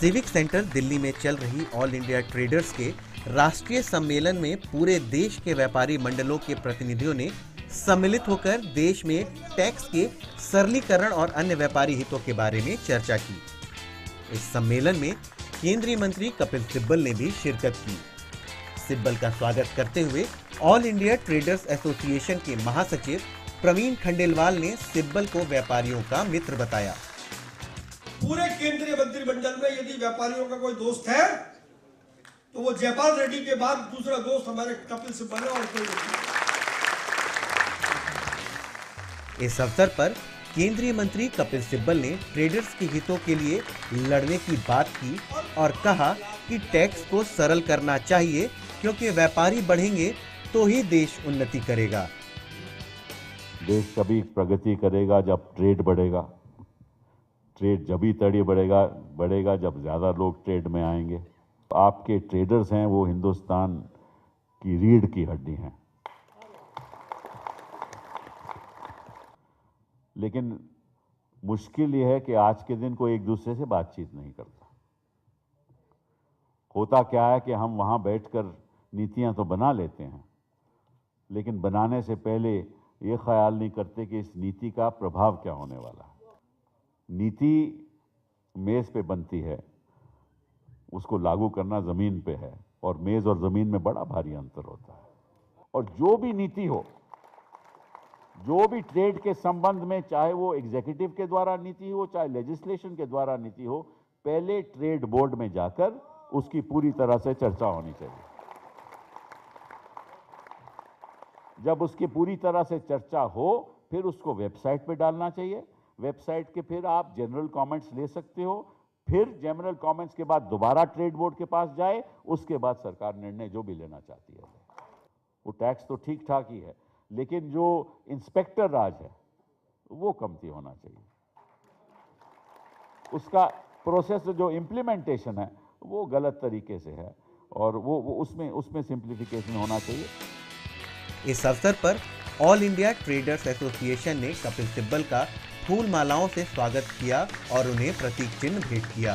Civic centre Delhi में चल रही ऑल इंडिया ट्रेडर्स के राष्ट्रीय सम्मेलन में पूरे देश के व्यापारी मंडलों के प्रतिनिधियों ने सम्मिलित होकर देश में टैक्स के सरलीकरण और अन्य व्यापारी हितों के बारे में चर्चा की। इस सम्मेलन में केंद्रीय मंत्री कपिल सिब्बल ने भी शिरकत की। सिब्बल का स्वागत करते हुए ऑल इंडिया ट्रेडर्स एसोसिएशन के महासचिव प्रवीण खंडेलवाल ने सिब्बल को व्यापारियों का मित्र बताया। पूरे केंद्रीय मंत्रिमंडल में यदि व्यापारियों का कोई दोस्त है तो वो जयपाल रेड्डी के बाद दूसरा दोस्त हमारे कपिल सिब्बल है और कोई नहीं। इस अवसर पर केंद्रीय मंत्री कपिल सिब्बल ने ट्रेडर्स के हितों के लिए लड़ने की बात की और कहा कि टैक्स को सरल करना चाहिए क्योंकि व्यापारी बढ़ेंगे तो ही देश उन्नति करेगा। देश कभी प्रगति करेगा जब ट्रेड बढ़ेगा। ट्रेड जभी तड़ी बढ़ेगा जब ज़्यादा लोग ट्रेड में आएंगे। आपके ट्रेडर्स हैं वो हिंदुस्तान की रीढ़ की हड्डी हैं। लेकिन मुश्किल ये है कि आज के दिन कोई एक दूसरे से बातचीत नहीं करता। होता क्या है कि हम वहाँ बैठकर नीतियाँ तो बना लेते हैं, लेकिन बनाने से पहले ये ख्याल नहीं करते कि इस नीति का प्रभाव क्या होने वाला है। नीति मेज़ पे बनती है, उसको लागू करना ज़मीन पे है, और मेज़ और ज़मीन में बड़ा भारी अंतर होता है। और जो भी नीति हो, जो भी ट्रेड के संबंध में, चाहे वो एग्जीक्यूटिव के द्वारा नीति हो, चाहे लेजिस्लेशन के द्वारा नीति हो, पहले ट्रेड बोर्ड में जाकर उसकी पूरी तरह से चर्चा होनी चाहिए। जब उसकी पूरी तरह से चर्चा हो, फिर उसको वेबसाइट पे डालना चाहिए। वेबसाइट के फिर आप जनरल कमेंट्स ले सकते हो। फिर जनरल कमेंट्स के बाद दोबारा ट्रेड बोर्ड के पास जाए, उसके बाद सरकार निर्णय जो भी लेना चाहती है। वो टैक्स तो ठीक ठाक ही है, लेकिन जो इंस्पेक्टर राज है वो कमती होना चाहिए। उसका प्रोसेस जो इम्प्लीमेंटेशन है वो गलत तरीके से है, और वो उसमें सिंप्लीफिकेशन होना चाहिए। इस अवसर पर ऑल इंडिया ट्रेडर्स एसोसिएशन ने कपिल सिब्बल का फूल मालाओं से स्वागत किया और उन्हें प्रतीक चिन्ह भेंट किया।